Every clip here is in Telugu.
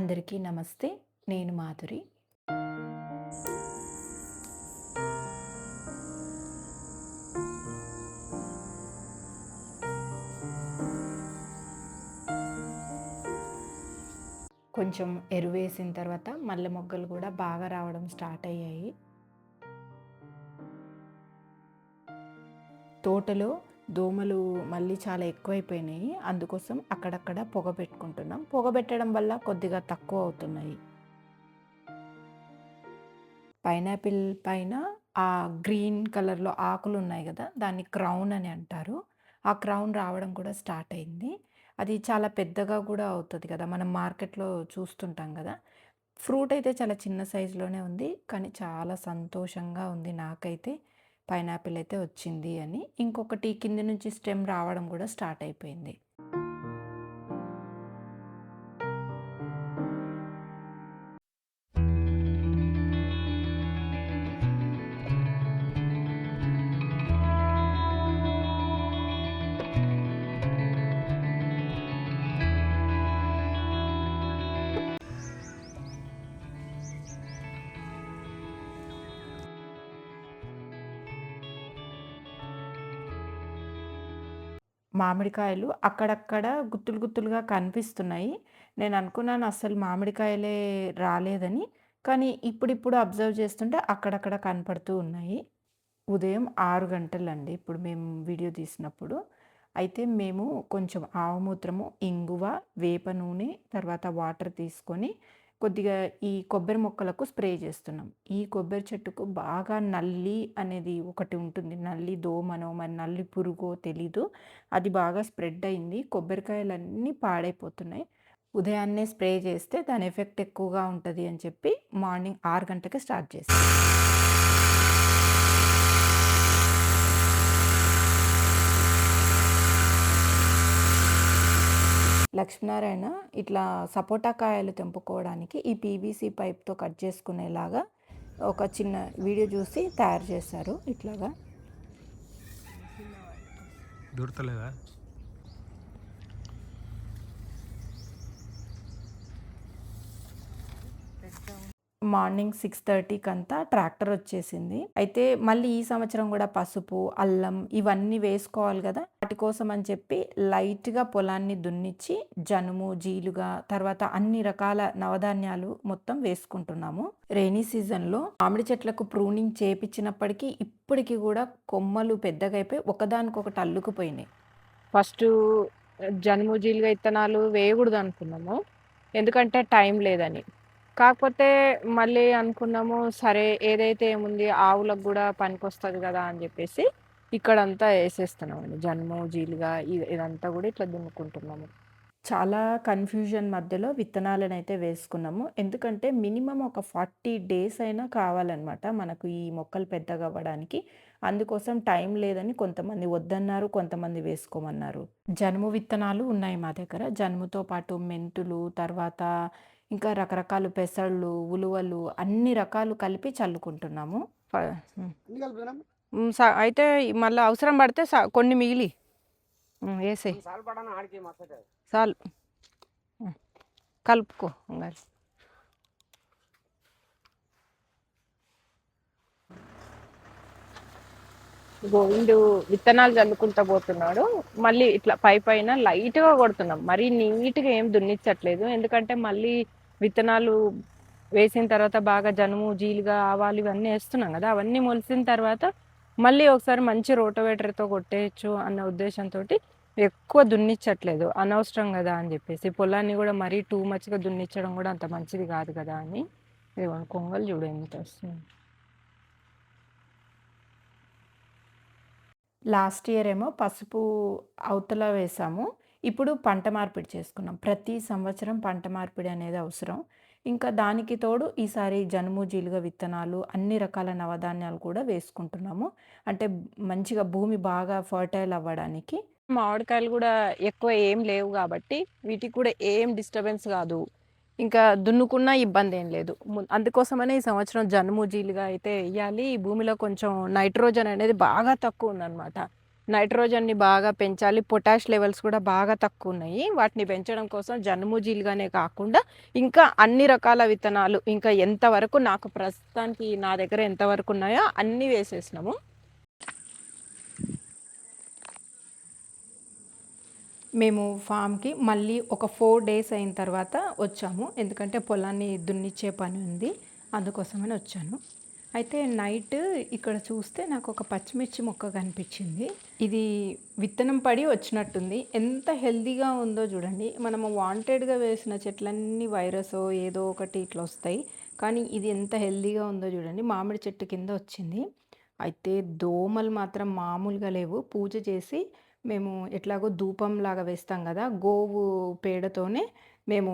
అందరికీ నమస్తే. నేను మాధురి. కొంచెం ఎరువేసిన తర్వాత మల్లె మొగ్గలు కూడా బాగా రావడం స్టార్ట్ అయ్యాయి. తోటలో దోమలు మళ్ళీ చాలా ఎక్కువైపోయినాయి. అందుకోసం అక్కడక్కడ పొగ పెట్టుకుంటున్నాం. పొగ పెట్టడం వల్ల కొద్దిగా తక్కువ అవుతున్నాయి. పైనాపిల్ పైన ఆ గ్రీన్ కలర్‌లో ఆకులున్నాయి గదా! దాన్ని క్రౌన్ అని అంటారు. ఆ క్రౌన్ రావడం కూడా స్టార్ట్ అయింది. అది చాలా పెద్దగా గూడా అవుతది కదా! మనం మార్కెట్‌లో చూస్తుంటాం గదా! ఫ్రూట్ అయితే చాలా చిన్న సైజులోనే ఉంది. కానీ చాలా సంతోషంగా ఉంది నాకైతే. పైనాపిల్ అయితే వచ్చింది అని. ఇంకొకటి కింద నుంచి స్టెమ్ రావడం గూడా స్టార్ట్ అయిపోయింది. మామిడికాయలు అక్కడక్కడ గుత్తులు గుత్తులుగా కనిపిస్తున్నాయి. నేననుకున్నాను అస్సలు మామిడికాయలే రాలేదని. కానీ ఇప్పుడిప్పుడు అబ్జర్వ్ చేస్తుంటే అక్కడక్కడ కనపడుతూ ఉన్నాయి. ఉదయం 6 గంటలండి ఇప్పుడు మేము వీడియో తీసినప్పుడు. అయితే మేము కొంచెం ఆవు మూత్రము, ఇంగువ, వేప నూనె, తర్వాత వాటర్ తీసుకొని కొద్దిగా ఈ కొబ్బరి మొక్కలకు స్ప్రే చేస్తున్నాం. ఈ కొబ్బరి చెట్టుకు బాగా నల్లి అనేది ఒకటి ఉంటుంది. నల్లి దోమనో, మరి నల్లి పురుగో తెలీదు. అది బాగా స్ప్రెడ్ అయింది. కొబ్బరికాయలన్నీ పాడైపోతున్నాయి. ఉదయాన్నే స్ప్రే చేస్తే దాని ఎఫెక్ట్ ఎక్కువగా ఉంటది అని చెప్పి మార్నింగ్ 6 గంటలకే స్టార్ట్ చేశాం. లక్ష్మీనారాయణ ఇట్లా సపోటా కాయలు తెంపుకోవడానికి ఈ పీవీసీ పైప్‌తో కట్ చేసుకునేలాగా ఒక చిన్న వీడియో చూసి తయారు చేశారు ఇట్లాగా. దొరకలేదా? మార్నింగ్ 6:30కంతా ట్రాక్టర్ వచ్చేసింది. అయితే మళ్ళీ ఈ సంవత్సరం గూడా పసుపు, అల్లం ఇవన్నీ వేసుకోవాలి గదా! వాటి కోసం అని చెప్పి లైట్‌గా పొలాన్ని దున్నిచ్చి జనుము, జీలుగా తర్వాత అన్ని రకాల నవధాన్యాలు మొత్తం వేసుకుంటున్నాము. రెయినీ సీజన్‌లో మామిడి చెట్లకు ప్రూనింగ్ చేపిచ్చినప్పటికీ ఇప్పటికి గూడా కొమ్మలు పెద్దగైపోయి ఒకదానికొకటి అల్లుకుపోయినాయి. ఫస్టు జనుము, జీలుగా ఇత్తనాలు వేయగూడదనుకున్నాము. ఎందుకంటే టైం లేదని. కాకపోతే మళ్ళీ అనుకున్నాము, సరే ఏదైతే ఏముంది ఆవులకు గూడా పనికొస్తది గదా! అని జెప్పేసి ఇక్కడంతా ఏసేస్తున్నామండి. జనుము, జీలుగా ఇదంతా గూడా ఇట్లా దున్నుకుంటున్నాము. చాలా కన్‌ఫ్యూజన్ మధ్యలో విత్తనాలనైతే వేసుకున్నాము. ఎందుకంటే మినిమమ్ ఒక 40 డేస్ అయినా కావాలనమాట మనకు ఈ మొక్కలు పెద్దగవ్వడానికి. అందుకోసం టైం లేదని కొంతమంది వద్దన్నారు, కొంతమంది వేసుకోమన్నారు. జనుము విత్తనాలు ఉన్నాయి మా దగ్గర. జనుముతో పాటు మెంతులు, తర్వాత ఇంకా రకరకాలు పెసళ్ళు, ఉలువలు అన్ని రకాలు కలిపి చల్లుకుంటున్నాము. హ్మ్. అయితే మళ్ళా అవసరం పడితే కొన్ని మిగిలి ఏసేయి. చాలు. కలుపుకో ఇంగ. గోవిందు విత్తనాలు చల్లుకుంటా పోతున్నాడు. మళ్ళీ ఇట్లా పైన లైట్‌గా కొడుతున్నాం. మరీ నీట్‌గా ఏం దున్నిచ్చట్లేదు. ఎందుకంటే మళ్ళీ విత్తనాలు వేసిన తర్వాత బాగా జనుము, జీలుగా, ఆవాలు ఇవన్నీ ఏస్తున్నాం గదా! అవన్నీ మొలిసిన తర్వాత మళ్ళీ ఒకసారి మంచి రోటోవేటర్‌తో కొట్టేయొచ్చు అన్న ఉద్దేశంతోటి ఎక్కువ దున్నిచ్చట్లేదు. అనవసరం గదా అని జెప్పేసి. పొలాన్ని గూడా మరీ టూ మచ్‌గా దున్నిచ్చడం గూడా అంత మంచిది గాదు గదా అని. ఇదిగోండి కొంగలు చూడు ఎంతొస్తున్నాయి. లాస్ట్ ఇయర్ ఏమో పసుపు అవతల వేసాము. ఇప్పుడు పంట మార్పిడి చేసుకున్నాం. ప్రతి సంవత్సరం పంట మార్పిడి అనేది అవసరం. ఇంకా దానికి తోడు ఈసారి జనుము, జీలుగ విత్తనాలు అన్ని రకాల నవధాన్యాలు కూడా వేసుకుంటున్నాము. అంటే మంచిగా భూమి బాగా ఫర్టైల్ అవ్వడానికి. మామిడికాయలు గూడా ఎక్కువ ఏం లేవు గాబట్టి వీటికి కూడా ఏం డిస్టర్బెన్స్ గాదు. ఇంకా దున్నుకున్నా ఇబ్బందేం లేదు. అందుకోసమనే ఈ సంవత్సరం జనుము, జీలుగా అయితే ఎయ్యాలి. ఈ భూమిలో కొంచెం నైట్రోజన్ అనేది బాగా తక్కువుందనమాట. నైట్రోజన్‌ని బాగా పెంచాలి. పొటాష్ లెవెల్స్ కూడా బాగా తక్కువున్నాయి. వాటిని పెంచడం కోసం జనుముజీలుగానే కాకుండా ఇంకా అన్ని రకాల విత్తనాలు ఇంకా ఎంతవరకు నాకు ప్రస్తుతానికి నా దగ్గర ఎంతవరకున్నాయో అన్నీ వేసేసినాము. మేము ఫామ్‌కి మళ్ళీ ఒక 4 డేస్ అయిన తర్వాత వచ్చాము. ఎందుకంటే పొలాన్ని దున్నిచ్చే పని ఉంది. అందుకోసమని వచ్చాను. అయితే నైట్ ఇక్కడ చూస్తే నాకొక పచ్చిమిర్చి మొక్క కనిపించింది. ఇది విత్తనం పడి వచ్చినట్టుంది. ఎంత హెల్తీగా ఉందో చూడండి. మనము వాంటెడ్‌గా వేసిన చెట్లన్నీ వైరసో ఏదో ఒకటి ఇట్లా వస్తాయి. కానీ ఇది ఎంత హెల్తీగా ఉందో చూడండి. మామిడి చెట్టు కింద వచ్చింది. అయితే దోమలు మాత్రం మామూలుగా లేవు. పూజ చేసి మేము ఎట్లాగో ధూపంలాగా వేస్తాం గదా! గోవు పేడతోనే మేము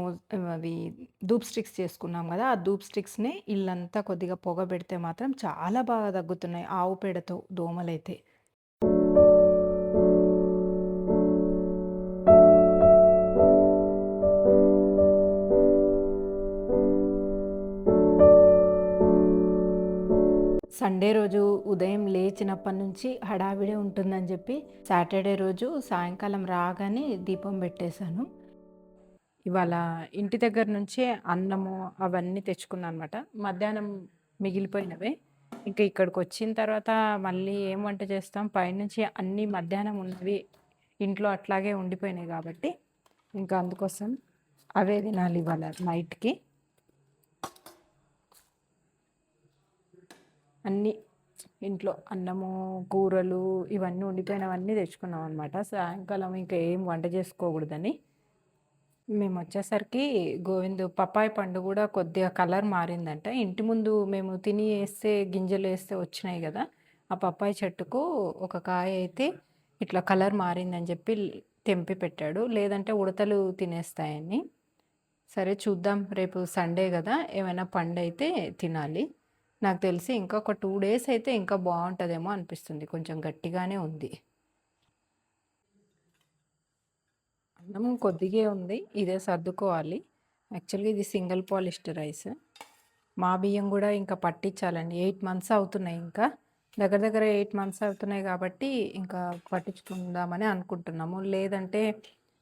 అవి ధూప్ స్టిక్స్ చేసుకున్నాం గదా! ఆ ధూప్ స్టిక్స్‌ని ఇల్లంతా కొద్దిగా పొగబెడితే మాత్రం చాలా బాగా తగ్గుతున్నాయి ఆవు పేడతో దోమలైతే. సండే రోజు ఉదయం లేచినప్పటి నుంచి హడావిడే ఉంటుందని చెప్పి సాటర్డే రోజు సాయంకాలం రాగానే దీపం పెట్టేశాను. ఇవాళ ఇంటి దగ్గర నుంచే అన్నము అవన్నీ తెచ్చుకున్నాను అనమాట. మధ్యాహ్నం మిగిలిపోయినవే. ఇంకా ఇక్కడికొచ్చిన తర్వాత మళ్ళీ ఏం వంట చేస్తాం? పైనుంచి అన్నీ మధ్యాహ్నం ఉన్నవి ఇంట్లో అట్లాగే ఉండిపోయినాయి కాబట్టి, ఇంకా అందుకోసం అవే తినాలి ఇవాళ నైట్‌కి. అన్నీ ఇంట్లో అన్నము, కూరలు ఇవన్నీ ఉండిపోయినవన్నీ తెచ్చుకున్నాం అనమాట. సాయంకాలం ఇంకా ఏం వంట చేసుకోకూడదని. మేమొచ్చేసరికి గోవిందు పపాయ పండు గూడా కొద్దిగా కలర్ మారిందంట. ఇంటి ముందు మేము తిని ఏస్తే గింజలేస్తే వచ్చినాయి గదా! ఆ పపాయ చెట్టుకు ఒక కాయ అయితే ఇట్లా కలర్ మారిందని జెప్పి తెంపి పెట్టాడు. లేదంటే ఉడతలు తినేస్తాయని. సరే చూద్దాం రేపు సండే గదా! ఏమైనా పండైతే తినాలి. నాకు తెలిసి ఇంకొక 2 డేస్ అయితే ఇంకా బావుంటదేమో అనిపిస్తుంది. కొంచెం గట్టిగానే ఉంది. అన్నం కొద్దిగే ఉంది. ఇదే సర్దుకోవాలి. యాక్చువల్‌గా ఇది సింగిల్ పాలిష్డ్ రైస్. మా బియ్యం గూడా ఇంకా పట్టించాలండి. 8 మంత్స్ అవుతున్నాయి ఇంకా. దగ్గర దగ్గర 8 మంత్స్ అవుతున్నాయి గాబట్టి, ఇంకా పట్టించుకుందామని అనుకుంటున్నాము. లేదంటే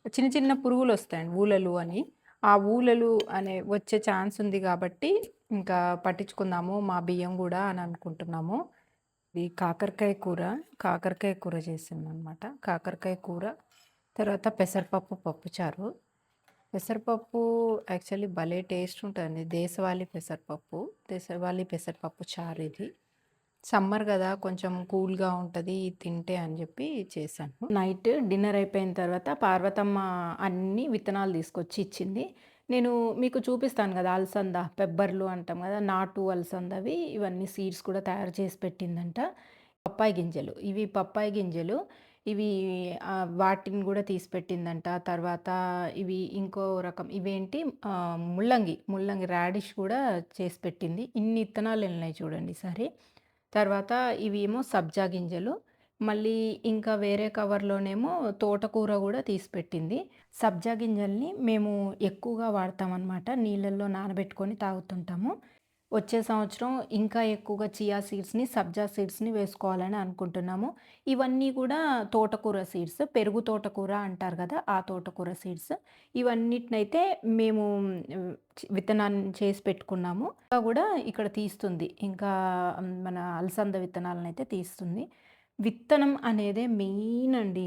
చిన్న చిన్న పురుగులొస్తాయండి ఊలలు అని. ఆ ఊలలు అనే వచ్చే ఛాన్స్ ఉంది గాబట్టి, ఇంకా పట్టించుకుందాము మా బియ్యం గూడా అని అనుకుంటున్నాము. ఇది కాకరకాయ కూర చేశాననమాట. కాకరకాయ కూర, తర్వాత పెసరపప్పు పప్పుచారు. పెసరపప్పు యాక్చువల్లీ భలే టేస్ట్ ఉంటదండి. దేశవాళీ పెసరపప్పు. దేశవాళీ పెసరపప్పు చారు ఇది. సమ్మర్ గదా! కొంచెం కూల్‌గా ఉంటది తింటే అని జెప్పి చేశాను. నైట్ డిన్నర్ అయిపోయిన తర్వాత పార్వతమ్మ అన్ని విత్తనాలు తీసుకొచ్చి ఇచ్చింది. నేను మీకు చూపిస్తాను గదా! అలసంద, పెబ్బర్లు అంటాం గదా! నాటు అలసందవి ఇవన్నీ సీడ్స్ కూడా తయారు చేసి పెట్టిందంట. పప్పాయ గింజలు. ఇవి పప్పాయ గింజలు. ఇవి వాటిని గూడా తీసి పెట్టిందంట. తర్వాత ఇవి ఇంకో రకం ఇవేంటి ముల్లంగి రాడిష్ కూడా చేసి పెట్టింది. ఇన్ని ఇత్తనాలెళ్ళినాయి చూడండి ఈసారి. తర్వాత ఇవి ఏమో సబ్జా గింజలు. మళ్ళీ ఇంకా వేరే కవర్‌లోనేమో తోటకూర గూడా తీసిపెట్టింది. సబ్జా గింజల్ని మేము ఎక్కువగా వాడతామనమాట. నీళ్ళల్లో నానబెట్టుకొని తాగుతుంటాము. వచ్చే సంవత్సరం ఇంకా ఎక్కువగా చియా సీడ్స్‌ని, సబ్జా సీడ్స్‌ని వేసుకోవాలని అనుకుంటున్నాము. ఇవన్నీ గూడా తోటకూర సీడ్స్. పెరుగు తోటకూర అంటారు గదా! ఆ తోటకూర సీడ్స్. ఇవన్నిటినైతే మేము విత్తనాన్ని చేసి పెట్టుకున్నాము. ఇంకా గూడా ఇక్కడ తీస్తుంది. ఇంకా మన అలసంద విత్తనాలనైతే తీస్తుంది. విత్తనం అనేదే మెయిన్ అండి.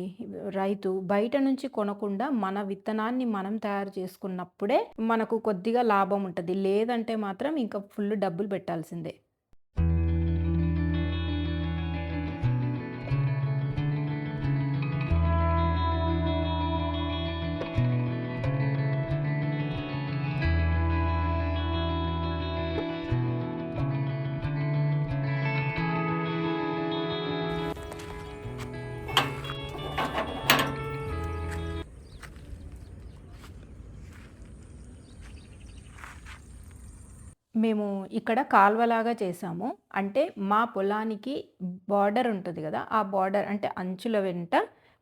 రైతు బయట నుంచి కొనకుండా మన విత్తనాన్ని మనం తయారు చేసుకున్నప్పుడే మనకు కొద్దిగా లాభం ఉంటది. లేదంటే మాత్రం ఇంకా ఫుల్ డబ్బులు పెట్టాల్సిందే. మేము ఇక్కడ కాలువలాగా చేశాము. అంటే మా పొలానికి బార్డర్ ఉంటది గదా! ఆ బార్డర్ అంటే అంచుల వెంట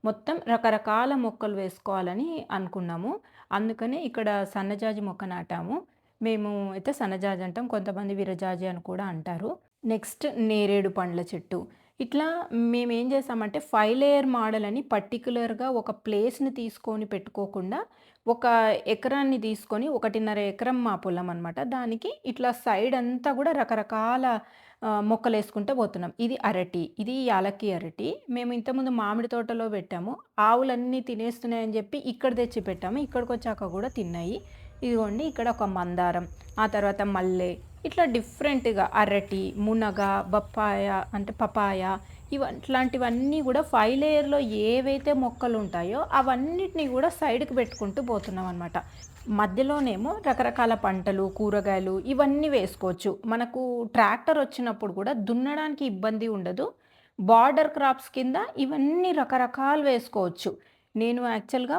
మొత్తం రకరకాల మొక్కలు వేసుకోవాలని అనుకున్నాము. అందుకని ఇక్కడ సన్నజాజి మొక్క నాటాము. మేము అయితే సన్నజాజి అంటాం. కొంతమంది విరజాజి అని కూడా అంటారు. నెక్స్ట్ నేరేడు పండ్ల చెట్టు. ఇట్లా మేమేం చేసామంటే 5 లేయర్ మోడల్ అని పర్టిక్యులర్‌గా ఒక ప్లేస్‌ని తీసుకొని పెట్టుకోకుండా, ఒక ఎకరాన్ని తీసుకొని 1.5 ఎకరం మా పొలం అనమాట. దానికి ఇట్లా సైడ్ అంతా గూడా రకరకాల మొక్కలేసుకుంటూ పోతున్నాం. ఇది అరటి, ఇది యాలక్కి అరటి. మేము ఇంతకుముందు మామిడి తోటలో పెట్టాము. ఆవులన్నీ తినేస్తున్నాయని జెప్పి ఇక్కడ తెచ్చి పెట్టాము. ఇక్కడికొచ్చాక గూడా తిన్నాయి. ఇదిగోండి ఇక్కడ ఒక మందారం, ఆ తర్వాత మల్లె, ఇట్లా డిఫరెంట్‌గా అరటి, మునగ, బప్పాయ అంటే పపాయ ఇట్లాంటివన్నీ గూడా 5 లేయర్‌లో ఏవైతే మొక్కలుంటాయో అవన్నిటిని గూడా సైడ్‌కి పెట్టుకుంటూ పోతున్నామనమాట. మధ్యలోనేమో రకరకాల పంటలు, కూరగాయలు ఇవన్నీ వేసుకోవచ్చు. మనకు ట్రాక్టర్ వచ్చినప్పుడు గూడా దున్నడానికి ఇబ్బంది ఉండదు. బార్డర్ క్రాప్స్ కింద ఇవన్నీ రకరకాలు వేసుకోవచ్చు. నేను యాక్చువల్‌గా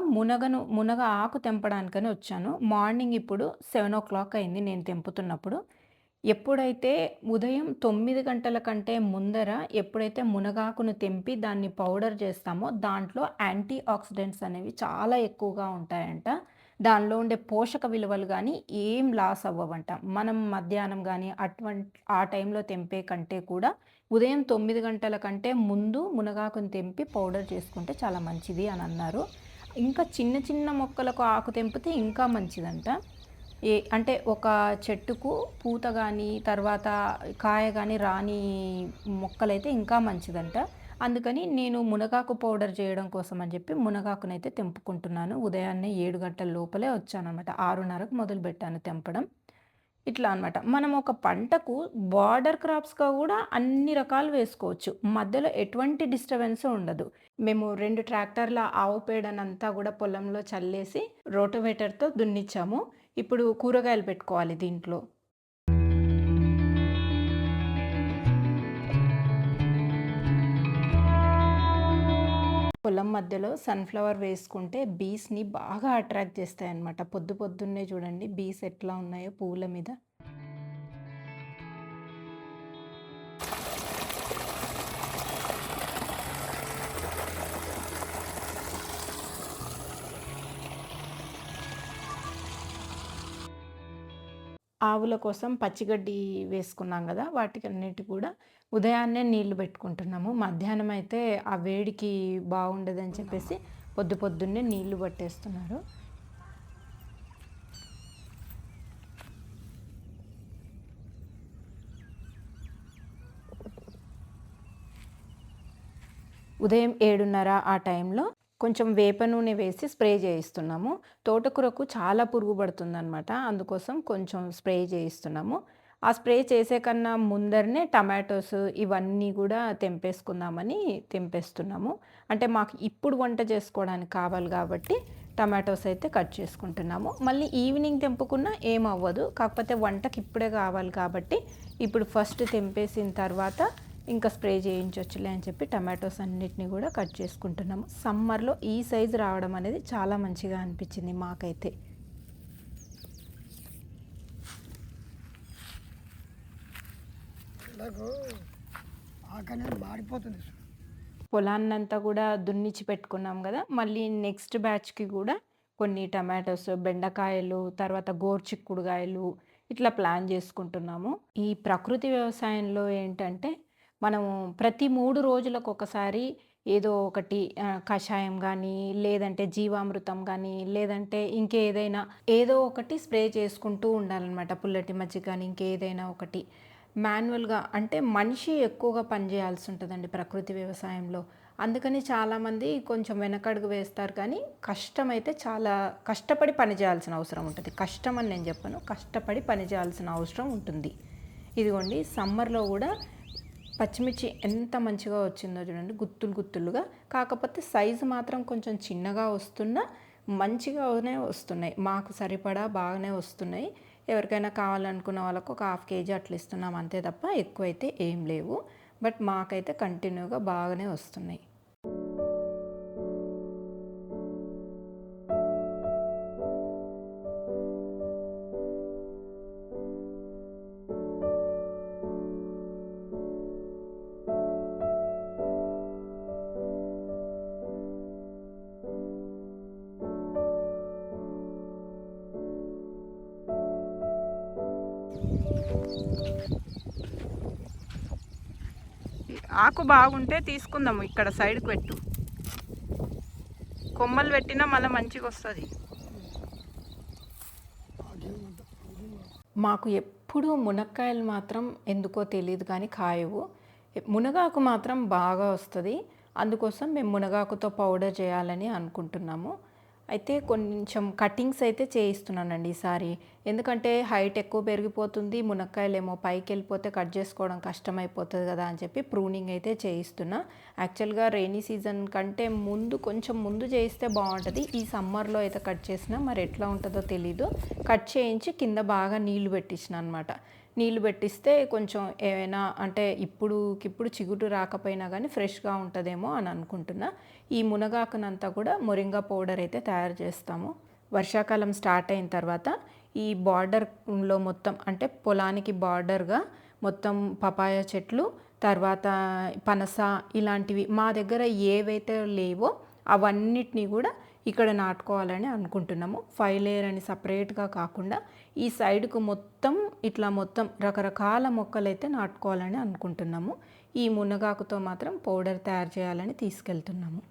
మునగ ఆకు తెంపడానికని వచ్చాను. మార్నింగ్ ఇప్పుడు 7:00 అయింది నేను తెంపుతున్నప్పుడు. ఎప్పుడైతే ఉదయం 9 గంటల కంటే ముందర ఎప్పుడైతే మునగాకును తెంపి దాన్ని పౌడర్ చేస్తామో దాంట్లో యాంటీ ఆక్సిడెంట్స్ అనేవి చాలా ఎక్కువగా ఉంటాయంట. దానిలో ఉండే పోషక విలువలు గానీ ఏం లాస్ అవ్వవంట. మనం మధ్యాహ్నం గానీ ఆ టైంలో తెంపే కంటే కూడా ఉదయం 9 గంటల కంటే ముందు మునగాకును తెంపి పౌడర్ చేసుకుంటే చాలా మంచిది అని అన్నారు. ఇంకా చిన్న చిన్న మొక్కలకు ఆకు తెంపితే ఇంకా మంచిదంట. అంటే ఒక చెట్టుకు పూత గాని, తర్వాత కాయ గాని రాని మొక్కలైతే ఇంకా మంచిదంట. అందుకని నేను మునగాకు పౌడర్ చేయడం కోసం అని చెప్పి మునగాకునైతే తెంపుకుంటున్నాను. ఉదయాన్నే 7 గంటల లోపలే వచ్చాననమాట. 6:30కు మొదలుపెట్టాను తెంపడం. ఇట్లా అనమాట. మనం ఒక పంటకు బార్డర్ క్రాప్స్‌గా గూడా అన్ని రకాలు వేసుకోవచ్చు. మధ్యలో ఎటువంటి డిస్టర్బెన్స్ ఉండదు. మేము 2 ట్రాక్టర్ల ఆవు పేడనంతా గూడా పొలంలో చల్లేసి రోటోవేటర్‌తో దున్నిచ్చాము. ఇప్పుడు కూరగాయలు పెట్టుకోవాలి దీంట్లో. పొలం మధ్యలో సన్‌ఫ్లవర్ వేసుకుంటే బీస్‌ని బాగా అట్రాక్ట్ చేస్తాయన్నమాట. పొద్దున్నే చూడండి బీస్ ఎట్లా ఉన్నాయో పువ్వుల మీద. ఆవుల కోసం పచ్చిగడ్డి వేసుకున్నాం గదా! వాటికన్నిటికి కూడా ఉదయాన్నే నీళ్లు పెట్టుకుంటున్నాము. మధ్యాహ్నం అయితే ఆ వేడికి బాగుండదని చెప్పేసి పొద్దున్నే నీళ్లు పట్టేస్తున్నారు. ఉదయం 7:30 ఆ టైంలో కొంచెం వేప నూనె వేసి స్ప్రే చేయిస్తున్నాము. తోటకూరకు చాలా పురుగు పడుతుందనమాట. అందుకోసం కొంచెం స్ప్రే చేయిస్తున్నాము. ఆ స్ప్రే చేసే కన్నా ముందరనే టమాటోస్ ఇవన్నీ గూడా తెంపేసుకుందామని తెంపేస్తున్నాము. అంటే మాకు ఇప్పుడు వంట చేసుకోవడానికి కావాలి గాబట్టి టమాటోస్ అయితే కట్ చేసుకుంటున్నాము. మళ్ళీ ఈవినింగ్ తెంపుకున్నా ఏమవ్వదు. కాకపోతే వంటకి ఇప్పుడే కావాలి కాబట్టి ఇప్పుడు ఫస్ట్ తెంపేసిన తర్వాత ఇంకా స్ప్రే చేయించొచ్చులే అని చెప్పి టమాటోస్ అన్నిటిని కూడా కట్ చేసుకుంటున్నాము. సమ్మర్‌లో ఈ సైజు రావడం అనేది చాలా మంచిగా అనిపించింది మాకైతే. నాకు ఆకనేది మాడిపోతుంది. పొలాన్నంతా కూడా దున్నిచ్చి పెట్టుకున్నాం గదా! మళ్ళీ నెక్స్ట్ బ్యాచ్‌కి గూడా కొన్ని టమాటోస్, బెండకాయలు, తర్వాత గోరుచిక్కుడుగాయలు ఇట్లా ప్లాన్ జేసుకుంటున్నాము. ఈ ప్రకృతి వ్యవసాయంలో ఏంటంటే, మనము ప్రతి 3 రోజులకొకసారి ఏదో ఒకటి కషాయం గానీ, లేదంటే జీవామృతం గానీ, లేదంటే ఇంకేదైనా ఏదో ఒకటి స్ప్రే చేసుకుంటూ ఉండాలనమాట. పుల్లటి మజ్జిగ గానీ, ఇంకేదైనా ఒకటి. మాన్యువల్‌గా అంటే మనిషి ఎక్కువగా పని చేయాల్సుంటదండి ప్రకృతి వ్యవసాయంలో. అందుకని చాలామంది కొంచెం వెనకడుగు వేస్తారు కానీ, కష్టమైతే చాలా కష్టపడి పని చేయాల్సిన అవసరం ఉంటది. కష్టం అని నేను చెప్పను. కష్టపడి పని చేయాల్సిన అవసరం ఉంటుంది. ఇదిగోండి సమ్మర్‌లో గూడా పచ్చిమిర్చి ఎంత మంచిగా వచ్చిందో చూడండి. గుత్తులు గుత్తులుగా. కాకపోతే సైజు మాత్రం కొంచెం చిన్నగా వస్తున్నా, మంచిగానే వస్తున్నాయి. మాకు సరిపడా బాగానే వస్తున్నాయి. ఎవరికైనా కావాలనుకున్న వాళ్ళకు ఒక ½ కేజీ అట్లా ఇస్తున్నాం అంతే తప్ప ఎక్కువైతే ఏం లేవు. బట్ మాకైతే కంటిన్యూగా బాగానే వస్తున్నాయి. ఆకు బాగుంటే తీసుకుందాము. ఇక్కడ సైడ్కి పెట్టు, కొమ్మలు పెట్టినా మళ్ళీ మంచిగా వస్తుంది. మాకు ఎప్పుడూ మునక్కాయలు మాత్రం ఎందుకో తెలియదు కానీ కాయవు. మునగాకు మాత్రం బాగా వస్తుంది. అందుకోసం మేము మునగాకుతో పౌడర్ చేయాలని అనుకుంటున్నాము. అయితే కొంచెం కటింగ్స్ అయితే చేయిస్తున్నానండి ఈసారి. ఎందుకంటే హైట్ ఎక్కువ పెరిగిపోతుంది, మునక్కాయలేమో పైకి వెళ్ళిపోతే కట్ చేసుకోవడం కష్టమైపోతుంది కదా అని చెప్పి ప్రూనింగ్ అయితే చేయిస్తున్నా. యాక్చువల్గా రెయినీ సీజన్ కంటే ముందు కొంచెం ముందు చేయిస్తే బాగుంటుంది. ఈ సమ్మర్లో అయితే కట్ చేసినా మరి ఎట్లా ఉంటుందో తెలీదు. కట్ చేయించి కింద బాగా నీళ్లు పెట్టించిన అనమాట. నీళ్లు పెట్టిస్తే కొంచెం ఏమైనా అంటే ఇప్పుడు చిగురు రాకపోయినా కానీ ఫ్రెష్గా ఉంటుందేమో అని అనుకుంటున్నా. ఈ మునగాకునంతా కూడా మొరింగా పౌడర్ అయితే తయారు చేస్తాము. వర్షాకాలం స్టార్ట్ అయిన తర్వాత ఈ బార్డర్లో మొత్తం అంటే పొలానికి బార్డర్గా మొత్తం పపాయ చెట్లు, తర్వాత పనస ఇలాంటివి మా దగ్గర ఏవైతే లేవో అవన్నిటినీ కూడా ఇక్కడ నాటుకోవాలని అనుకుంటున్నాము. 5 లేయర్ అని సపరేట్గా కాకుండా ఈ సైడ్కు మొత్తం ఇట్లా మొత్తం రకరకాల మొక్కలైతే నాటుకోవాలని అనుకుంటున్నాము. ఈ మునగాకుతో మాత్రం పౌడర్ తయారు చేయాలని తీసుకెళ్తున్నాము.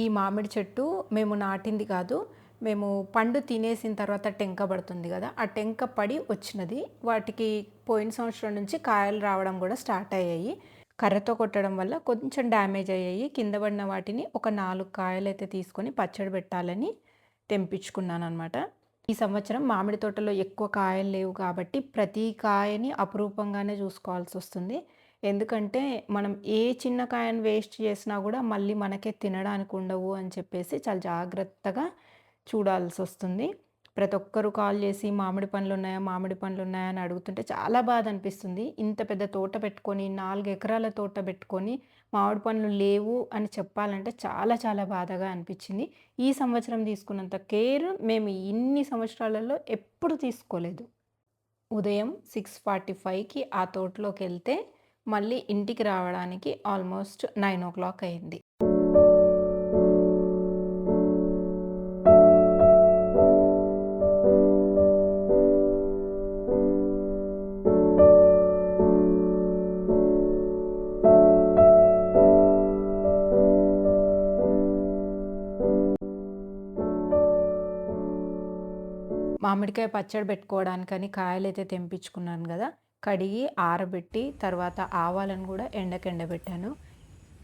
ఈ మామిడి చెట్టు మేము నాటింది కాదు, మేము పండు తినేసిన తర్వాత టెంక పడుతుంది కదా, ఆ టెంక పడి వచ్చినది. వాటికి పోయిన సంవత్సరం నుంచి కాయలు రావడం కూడా స్టార్ట్ అయ్యాయి. కర్రతో కొట్టడం వల్ల కొంచెం డ్యామేజ్ అయ్యాయి. కింద పడిన వాటిని ఒక 4 కాయలు అయితే తీసుకొని పచ్చడి పెట్టాలని తెంపించుకున్నాను అనమాట. ఈ సంవత్సరం మామిడి తోటలో ఎక్కువ కాయలు లేవు కాబట్టి ప్రతి కాయని అపురూపంగానే చూసుకోవాల్సి వస్తుంది. ఎందుకంటే మనం ఏ చిన్న కాయను వేస్ట్ చేసినా కూడా మళ్ళీ మనకే తినడానికి ఉండవు అని చెప్పేసి చాలా జాగ్రత్తగా చూడాల్సి వస్తుంది. ప్రతి ఒక్కరు కాల్ చేసి మామిడి పండ్లు ఉన్నాయా, మామిడి పండ్లు ఉన్నాయా అని అడుగుతుంటే చాలా బాధ అనిపిస్తుంది. ఇంత పెద్ద తోట పెట్టుకొని 4 ఎకరాల తోట పెట్టుకొని మామిడి పండ్లు లేవు అని చెప్పాలంటే చాలా చాలా బాధగా అనిపించింది. ఈ సంవత్సరం తీసుకున్నంత కేర్ మేము ఇన్ని సంవత్సరాలలో ఎప్పుడు తీసుకోలేదు. ఉదయం 6:45కి ఆ తోటలోకి వెళ్తే మళ్ళీ ఇంటికి రావడానికి ఆల్మోస్ట్ 9 o'clock అయింది. మామిడికాయ పచ్చడి పెట్టుకోవడానికని కాయలైతే తెంపించుకున్నాను కదా, కడిగి ఆరబెట్టి తర్వాత ఆవాలను కూడా ఎండబెట్టాను.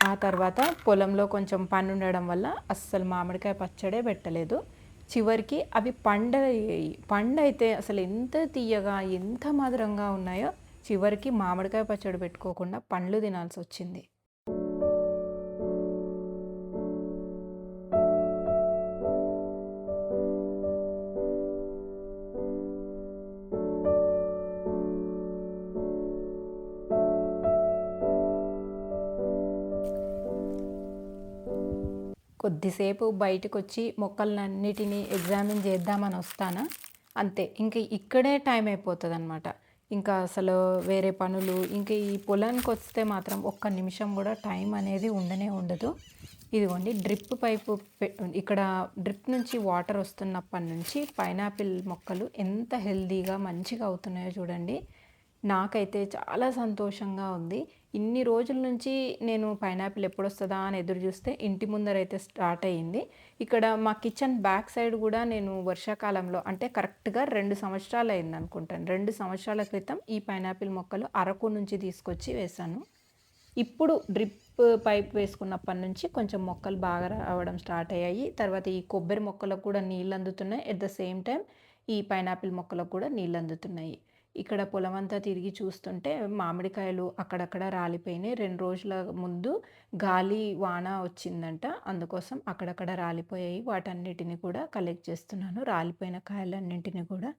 ఆ తర్వాత పొలంలో కొంచెం పని ఉండడం వల్ల అస్సలు మామిడికాయ పచ్చడే పెట్టలేదు. చివరికి అవి పండైతే అసలు ఎంత తీయగా ఎంత మధురంగా ఉన్నాయో చివరికి మామిడికాయ పచ్చడి పెట్టుకోకుండా పండ్లు తినాల్సి వచ్చింది. కొద్దిసేపు బయటకొచ్చి మొక్కలన్నిటిని ఎగ్జామిన్ చేద్దామని వస్తానా, అంతే ఇంక ఇక్కడే టైం అయిపోతుందన్నమాట. ఇంకా అసలు వేరే పనులు ఇంక ఈ పొలానికి వస్తే మాత్రం ఒక్క నిమిషం కూడా టైం అనేది ఉండనే ఉండదు. ఇదిగోండి డ్రిప్ పైపు ఇక్కడ డ్రిప్ నుంచి వాటర్ వస్తున్నప్పటి నుంచి పైనాపిల్ మొక్కలు ఎంత హెల్తీగా మంచిగా అవుతున్నాయో చూడండి. నాకైతే చాలా సంతోషంగా ఉంది. ఇన్ని రోజుల నుంచి నేను పైనాపిల్ ఎప్పుడొస్తుందా అని ఎదురు చూస్తే ఇంటి ముందరైతే స్టార్ట్ అయ్యింది. ఇక్కడ మా కిచెన్ బ్యాక్ సైడ్ కూడా నేను వర్షాకాలంలో అంటే కరెక్ట్‌గా 2 సంవత్సరాలు అయిందనుకుంటాను. 2 సంవత్సరాల క్రితం ఈ పైనాపిల్ మొక్కలు అరకు నుంచి తీసుకొచ్చి వేశాను. ఇప్పుడు డ్రిప్ పైప్ వేసుకున్నప్పటి నుంచి కొంచెం మొక్కలు బాగా రావడం స్టార్ట్ అయ్యాయి. తర్వాత ఈ కొబ్బరి మొక్కలకు కూడా నీళ్ళు అందుతున్నాయి. ఎట్ ద సేమ్ టైం ఈ పైనాపిల్ మొక్కలకు కూడా నీళ్ళు అందుతున్నాయి. ఇక్కడ పొలమంతా తిరిగి చూస్తుంటే మామిడికాయలు అక్కడక్కడ రాలిపోయినాయి. 2 రోజుల ముందు గాలి, వాన వచ్చిందంట. అందుకోసం అక్కడక్కడ రాలిపోయాయి. వాటన్నిటిని కూడా కలెక్ట్ చేస్తున్నాను. రాలిపోయిన కాయలన్నింటిని కూడా.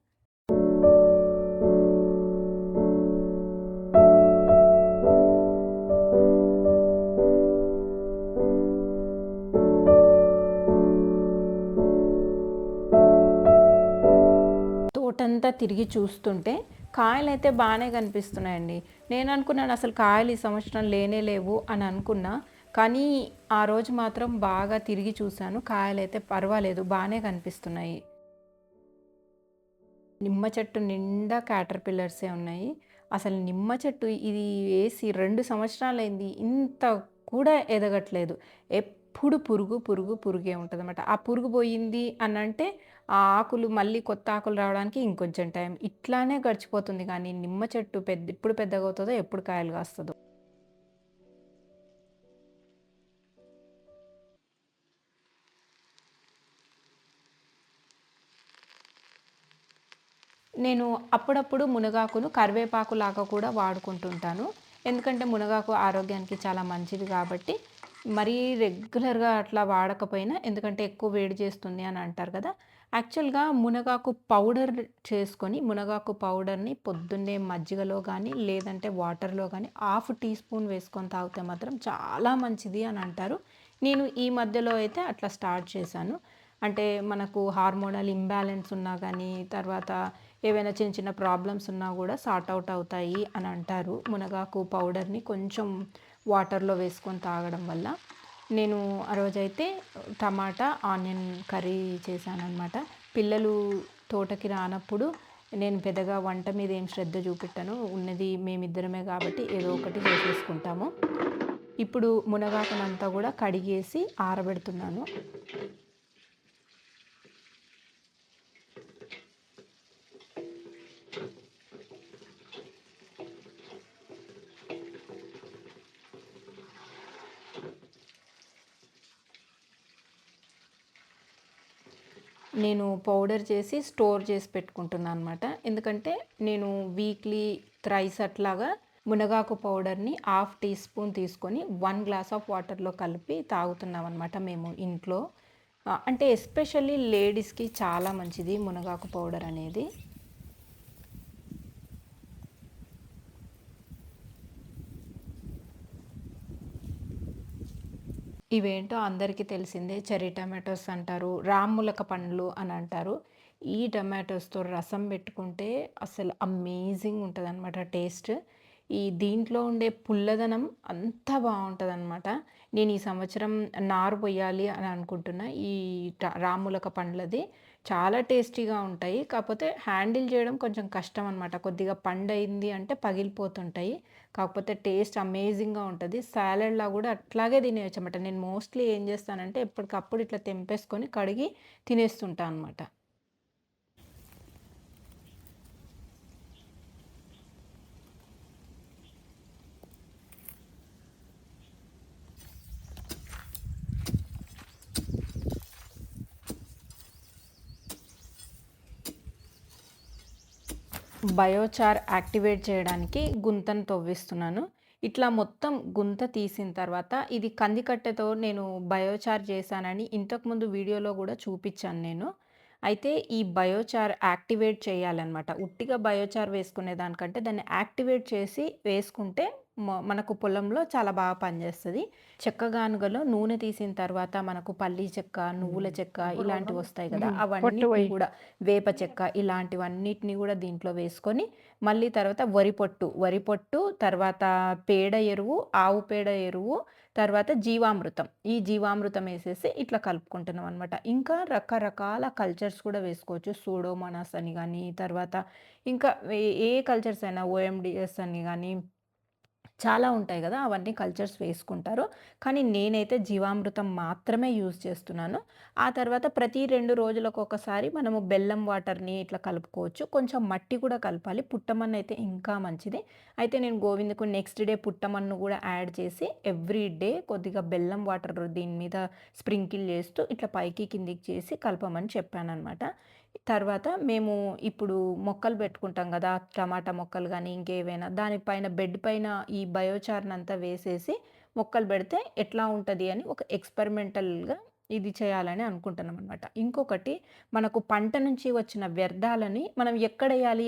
తోటంతా తిరిగి చూస్తుంటే కాయలైతే బాగానే కనిపిస్తున్నాయండి. నేను అనుకున్నాను అసలు కాయలు ఈ సంవత్సరం లేనే లేవు అని అనుకున్నా. కానీ ఆ రోజు మాత్రం బాగా తిరిగి చూసాను. కాయలైతే పర్వాలేదు బానే కనిపిస్తున్నాయి. నిమ్మ చెట్టు నిండా క్యాటర్ పిల్లర్సే ఉన్నాయి. అసలు నిమ్మ చెట్టు ఇది వేసి 2 సంవత్సరాలైంది. ఇంత కూడా ఎదగట్లేదు. ఎప్పుడు పురుగు, పురుగు, పురుగే ఉంటదనమాట. ఆ పురుగు పోయింది అనంటే, ఆ ఆకులు మళ్ళీ కొత్త ఆకులు రావడానికి ఇంకొంచెం టైం. ఇట్లానే గడిచిపోతుంది కానీ నిమ్మ చెట్టు ఎప్పుడు పెద్దగవుతదో, ఎప్పుడు కాయలు కాస్తదో. నేను అప్పుడప్పుడు మునగాకును కరివేపాకులాగా కూడా వాడుకుంటుంటాను. ఎందుకంటే మునగాకు ఆరోగ్యానికి చాలా మంచిది కాబట్టి, మరీ రెగ్యులర్‌గా అట్లా వాడకపోయినా ఎందుకంటే ఎక్కువ వేడి చేస్తుంది అని అంటారు కదా! యాక్చువల్‌గా మునగాకు పౌడర్ చేసుకొని, మునగాకు పౌడర్‌ని పొద్దున్నే మజ్జిగలో గానీ, లేదంటే వాటర్‌లో గానీ హాఫ్ టీ స్పూన్ వేసుకొని తాగితే మాత్రం చాలా మంచిది అని అంటారు. నేను ఈ మధ్యలో అయితే అట్లా స్టార్ట్ చేశాను. అంటే మనకు హార్మోనల్ ఇంబాలెన్స్ ఉన్నా గానీ, తర్వాత ఏవైనా చిన్న చిన్న ప్రాబ్లమ్స్ ఉన్నా గూడా సార్ట్ ఔట్ అవుతాయి అని అంటారు. మునగాకు పౌడర్‌ని కొంచెం వాటర్‌లో వేసుకొని తాగడం వల్ల. నేను ఆ రోజైతే టమాటా, ఆనియన్ కర్రీ చేశాననమాట. పిల్లలు తోటకి రానప్పుడు నేను పెద్దగా వంట మీద ఏం శ్రద్ధ చూపెట్టను. ఉన్నది మేమిద్దరమే గాబట్టి ఏదో ఒకటి చేసేసుకుంటాము. ఇప్పుడు మునగాకునంతా గూడా కడిగేసి ఆరబెడుతున్నాను. నేను పౌడర్ చేసి స్టోర్ చేసి పెట్టుకుంటున్నా అనమాట. ఎందుకంటే నేను వీక్లీ థ్రైస్ అట్లాగా మునగాకు పౌడర్‌ని హాఫ్ టీ స్పూన్ తీసుకొని 1 గ్లాస్ ఆఫ్ వాటర్‌లో కలిపి తాగుతున్నామనమాట మేము ఇంట్లో. అంటే ఎస్పెషల్లీ లేడీస్‌కి చాలా మంచిది మునగాకు పౌడర్ అనేది. ఇవేంటో అందరికీ తెలిసిందే. చెర్రీ టమాటోస్ అంటారు. రామ్ములక పండ్లు అని అంటారు. ఈ టమాటోస్‌తో రసం పెట్టుకుంటే అసలు అమేజింగ్ ఉంటదనమాట టేస్ట్. దీంట్లో ఉండే పుల్లదనం అంతా బావుంటదనమాట. నేను ఈ సంవత్సరం నారు పొయ్యాలి అని అనుకుంటున్నా. ఈ రామ్ములక పండ్లది. చాలా టేస్టీగా ఉంటాయి. కాకపోతే హ్యాండిల్ చేయడం కొంచెం కష్టం అనమాట. కొద్దిగా పండయింది అంటే పగిలిపోతుంటాయి. కాకపోతే టేస్ట్ అమేజింగ్‌గా ఉంటది. సాలడ్‌లా గూడా అట్లాగే తినేయొచ్చనమాట. నేను మోస్ట్‌లీ ఏం చేస్తానంటే ఎప్పటికప్పుడు ఇట్లా తెంపేసుకొని కడిగి తినేస్తుంటా అనమాట. బయోచార్ యాక్టివేట్ చేయడానికి గుంతను తవ్విస్తున్నాను. ఇట్లా మొత్తం గుంత తీసిన తర్వాత ఇది కందికట్టెతో నేను బయోచార్ చేశానని ఇంతకుముందు వీడియోలో గూడా చూపిచ్చాను నేను. అయితే ఈ బయోచార్ యాక్టివేట్ చేయాలనమాట. ఉట్టిగా బయోచార్ వేసుకునే దానికంటే దాన్ని యాక్టివేట్ చేసి వేసుకుంటే మనకు పొలంలో చాలా బాగా పనిచేస్తది. చెక్క గానుగలో నూనె తీసిన తర్వాత మనకు పల్లి చెక్క, నువ్వుల చెక్క ఇలాంటివొస్తాయి గదా! పొట్టు అవన్నిటిని పోయి కూడా వేప చెక్క ఇలాంటివన్నిటిని గూడా దీంట్లో వేసుకొని, మళ్ళీ తర్వాత వరి పొట్టు, తర్వాత పేడ ఎరువు, ఆవు పేడ ఎరువు, తర్వాత జీవామృతం. ఈ జీవామృతం ఏసేసి ఇట్లా కలుపుకుంటున్నామనమాట. ఇంకా రకరకాల కల్చర్స్ కూడా వేసుకోవచ్చు. సూడోమోనాస్ అని గానీ, తర్వాత ఇంకా ఏ కల్చర్స్ అయినా ఓఎండీఎస్ అని గానీ చాలా ఉంటాయి గదా! అవన్నీ కల్చర్స్ వేసుకుంటారు. కానీ నేనైతే జీవామృతం మాత్రమే యూజ్ చేస్తున్నాను. ఆ తర్వాత ప్రతి 2 రోజులకొకసారి మనము బెల్లం వాటర్‌ని ఇట్లా కలుపుకోవచ్చు. కొంచెం మట్టి కూడా కలపాలి. పుట్టమన్నయితే ఇంకా మంచిది. అయితే నేను గోవిందకు నెక్స్ట్ డే పుట్టమన్ను గూడా యాడ్ చేసి ఎవ్రీ డే కొద్దిగా బెల్లం వాటర్ దీని మీద స్ప్రింకిల్ చేస్తూ ఇట్లా పైకి కిందికి చేసి కలపమని చెప్పాననమాట. తర్వాత మేము ఇప్పుడు మొక్కలు పెట్టుకుంటాం గదా! టమాటా మొక్కలు గానీ, ఇంకేవైనా దానిపైన బెడ్ పైన ఈ బయోచార్‌నంతా వేసేసి మొక్కలు బెడితే ఎట్లా ఉంటది అని ఒక ఎక్స్‌పెరిమెంటల్‌గా ఇది చేయాలని అనుకుంటున్నామనమాట. ఇంకొకటి మనకు పంట నుంచి వచ్చిన వ్యర్థాలని మనం ఎక్కడేయాలి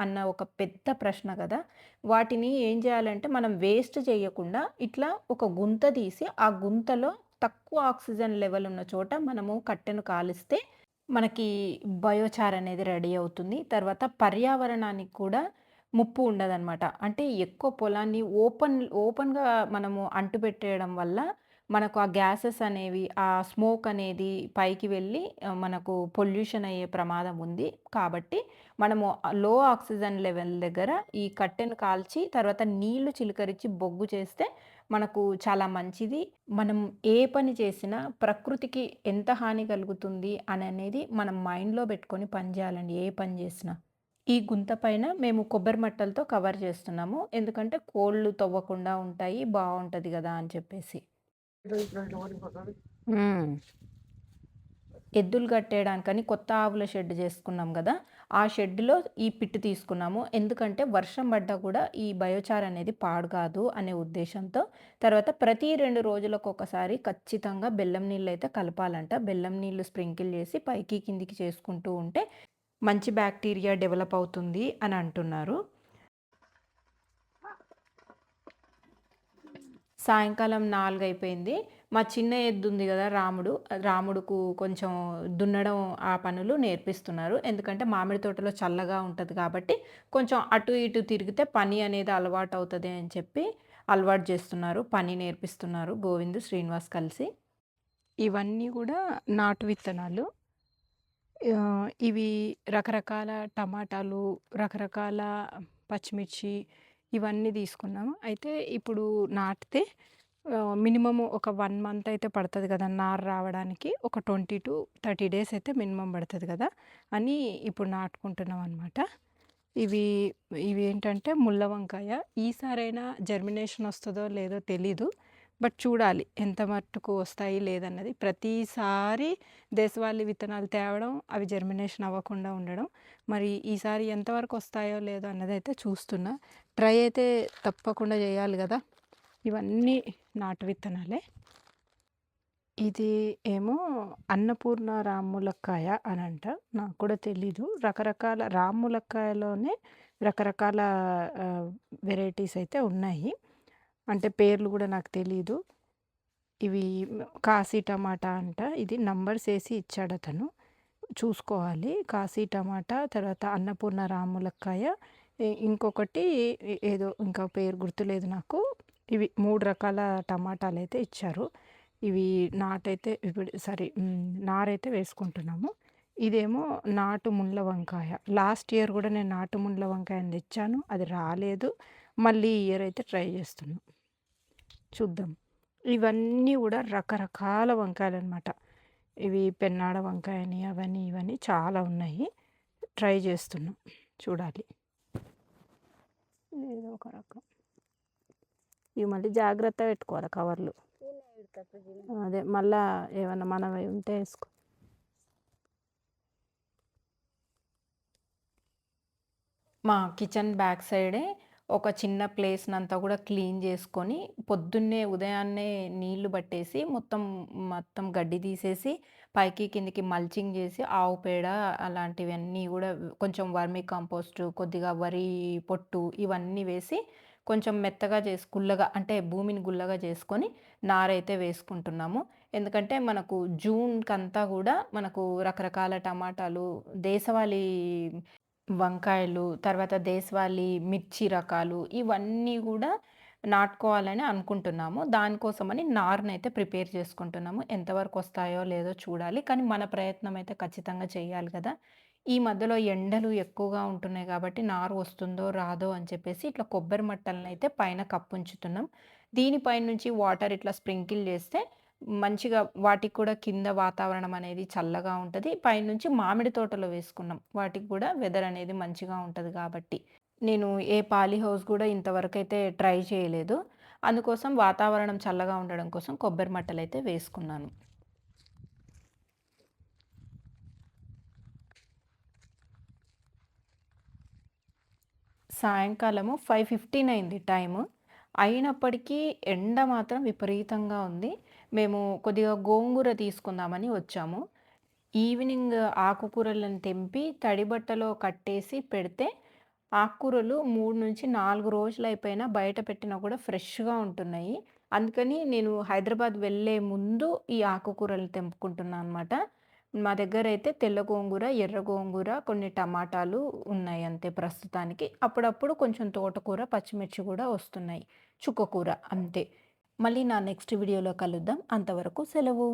అన్న ఒక పెద్ద ప్రశ్న గదా! వాటిని ఏం జేయాలంటే మనం వేస్ట్ చేయకుండా ఇట్లా ఒక గుంత తీసి, ఆ గుంతలో తక్కువ ఆక్సిజన్ లెవెల్ ఉన్న చోట మనము కట్టెను కాలిస్తే మనకి బయోచార్ అనేది రెడీ అవుతుంది. తర్వాత పర్యావరణానికి కూడా ముప్పు ఉండదనమాట. అంటే ఎక్కువ పొలాన్ని ఓపెన్‌గా మనము అంటుపెట్టేయడం వల్ల మనకు ఆ గ్యాసెస్ అనేవి, ఆ స్మోక్ అనేది పైకి వెళ్ళి మనకు పొల్యూషన్ అయ్యే ప్రమాదం ఉంది. కాబట్టి మనము లో ఆక్సిజన్ లెవెల్ దగ్గర ఈ కట్టెను కాల్చి తర్వాత నీళ్లు చిలకరించి బొగ్గు చేస్తే మనకు చాలా మంచిది. మనం ఏ పని చేసినా ప్రకృతికి ఎంత హాని కలుగుతుంది అననేది మనం మైండ్‌లో పెట్టుకొని పని చేయాలండి ఏ పని చేసినా. ఈ గుంత పైన మేము కొబ్బరి మట్టలతో కవర్ చేస్తున్నాము. ఎందుకంటే కోళ్ళు తవ్వకుండా ఉంటాయి. బావుంటది గదా! అని చెప్పేసి. ఇట్లా ఓడిపోతుంది. హ్మ్. ఎద్దులు కట్టేయడానికని కొత్త ఆవుల షెడ్ చేసుకున్నాం గదా! ఆ షెడ్‌లో ఈ పిట్ తీసుకున్నాము. ఎందుకంటే వర్షం పడ్డా కూడా ఈ బయోచార్ అనేది పాడు కాదు అనే ఉద్దేశ్యంతో. తర్వాత ప్రతి 2 రోజులకొకసారి ఖచ్చితంగా బెల్లం నీళ్ళైతే కలపాలంట. బెల్లం నీళ్లు స్ప్రింకిల్ చేసి పైకి కిందికి చేసుకుంటూ ఉంటే మంచి బాక్టీరియా డెవలప్ అవుతుంది అని అంటున్నారు. సాయంకాలం 4 అయిపోయింది. మా చిన్న ఎద్దుంది గదా! రాముడు. రాముడుకు కొంచెం దున్నడం ఆ పనులు నేర్పిస్తున్నారు. ఎందుకంటే మామిడి తోటలో చల్లగా ఉంటది కాబట్టి, కొంచెం అటు ఇటు తిరిగితే పని అనేది అలవాటవుతది అని చెప్పి అలవాటు జేస్తున్నారు. పని నేర్పిస్తున్నారు గోవిందు, శ్రీనివాస్ కలిసి. ఇవన్నీ గూడా నాటు విత్తనాలు. ఇవి రకరకాల టమాటాలు, రకరకాల పచ్చిమిర్చి ఇవన్నీ తీసుకున్నాము. అయితే ఇప్పుడు నాటితే మినిమమ్ ఒక 1 మంత్ అయితే పడతది గదా! నారు రావడానికి. ఒక 20-30 డేస్ అయితే మినిమమ్ పడతది గదా! అని ఇప్పుడు నాటుకుంటున్నామనమాట. ఇవి ఇవేంటంటే ముళ్ళ వంకాయ. ఈసారైనా జర్మినేషన్ వస్తదో లేదో తెలీదు. బట్ చూడాలి ఎంత మట్టుకు వస్తాయి లేదన్నది. ప్రతిసారి దేశవాళీ విత్తనాలు తేవడం, అవి జర్మినేషన్ అవ్వకుండా ఉండడం. మరి ఈసారి ఎంతవరకు వస్తాయో లేదో అన్నదైతే చూస్తున్నా. ట్రై అయితే తప్పకుండా చేయాలి గదా! ఇవన్నీ నాటు విత్తనాలే. ఇది ఏమో అన్నపూర్ణ రామ్ములక్కాయ అనంట. నాకు కూడా తెలీదు. రకరకాల రామ్ములక్కాయలోనే రకరకాల ఆహ్, వెరైటీస్ అయితే ఉన్నాయి. అంటే పేర్లు గూడా నాకు తెలీదు. ఇవి కాశీ టమాటా అంట. ఇది నంబర్స్ ఏసి ఇచ్చాడతను. చూసుకోవాలి. కాశీ టమాటా, తర్వాత అన్నపూర్ణ రామ్ములక్కాయ, ఇంకొకటి ఏదో ఇంకా పేరు గుర్తులేదు నాకు. ఇవి 3 రకాల టమాటాలైతే ఇచ్చారు. ఇవి నాటైతే ఇప్పుడు నారైతే వేసుకుంటున్నాము. ఇదేమో నాటు ముళ్ళ వంకాయ. లాస్ట్ ఇయర్ గూడా నేను నాటు ముళ్ళ వంకాయని తెచ్చాను. అది రాలేదు. మళ్ళీ ఈ ఇయర్ అయితే ట్రై చేస్తున్నా. చూద్దాం. ఇవన్నీ గూడా రకరకాల వంకాయలనమాట. ఇవి పెన్నాడ వంకాయని, అవని, ఇవని చాలా ఉన్నాయి. ట్రై చేస్తున్నాం. చూడాలి. ఏదో ఒక రకం. ఇవి మళ్ళీ జాగ్రత్తగా పెట్టుకోవాలి కవర్లు. అదే మళ్ళా ఏమన్నా మనవి ఉంటే ఏసుకో. మా కిచెన్ బ్యాక్ సైడే ఒక చిన్న ప్లేస్‌నంతా గూడా క్లీన్ జేసుకొని, పొద్దున్నే ఉదయాన్నే నీళ్లు బట్టేసి, మొత్తం గడ్డి తీసేసి, పైకి కిందకి మల్చింగ్ జేసి, ఆవు పేడ అలాంటివన్నీ గూడా కొంచెం వర్మీ కంపోస్టు, కొద్దిగా వరి పొట్టు ఇవన్నీ వేసి, కొంచెం మెత్తగా గుల్లగా అంటే భూమిని గుల్లగా చేసుకొని, నారైతే వేసుకుంటున్నాము. ఎందుకంటే మనకు జూన్‌కంతా గూడా మనకు రకరకాల టమాటాలు, దేశవాళీ వంకాయలు, తర్వాత దేశవాళీ మిర్చి రకాలు ఇవన్నీ గూడా నాటుకోవాలని అనుకుంటున్నాము. దానికోసమని నారునైతే ప్రిపేర్ చేసుకుంటున్నాము. ఎంతవరకొస్తాయో లేదో చూడాలి. కానీ మన ప్రయత్నం అయితే ఖచ్చితంగా చేయాలి గదా! ఈ మధ్యలో ఎండలు ఎక్కువగా ఉంటున్నాయి గాబట్టి నారు వస్తుందో రాదో అని చెప్పేసి ఇట్లా కొబ్బరి మట్టలనైతే పైన కప్పుంచుతున్నాం. దీనిపైన నుంచి వాటర్ ఇట్లా స్ప్రింకిల్ చేస్తే మంచిగా వాటికి కూడా కింద వాతావరణం అనేది చల్లగా ఉంటది. పైనుంచి మామిడి తోటలో వేసుకున్నాం. వాటికి గూడా వెదర్ అనేది మంచిగా ఉంటది గాబట్టి. నేను ఏ పాలీ హౌస్ గూడా ఇంతవరకైతే ట్రై చేయలేదు. అందుకోసం వాతావరణం చల్లగా ఉండడం కోసం కొబ్బరి మట్టలైతే వేసుకున్నాను. సాయంకాలము 5:15 అయింది టైము. అయినప్పటికీ ఎండ మాత్రం విపరీతంగా ఉంది. మేము కొద్దిగా గోంగూర తీసుకుందామని వచ్చాము. ఈవినింగ్ ఆకుకూరలను తెంపి తడి బట్టలో కట్టేసి పెడితే, ఆకుకూరలు 3-4 రోజులైపోయినా బయట పెట్టినా కూడా ఫ్రెష్‌గా ఉంటున్నాయి. అందుకని నేను హైదరాబాద్ వెళ్ళే ముందు ఈ ఆకుకూరలు తెంపుకుంటున్నా అనమాట. మా దగ్గరైతే తెల్ల గోంగూర, ఎర్ర గోంగూర, కొన్ని టమాటాలు ఉన్నాయి అంతే ప్రస్తుతానికి. అప్పుడప్పుడు కొంచెం తోటకూర, పచ్చిమిర్చి గూడా వస్తున్నాయి. చుక్కకూర అంతే. మళ్ళీ నా నెక్స్ట్ వీడియోలో కలుద్దాం. అంతవరకు సెలవు.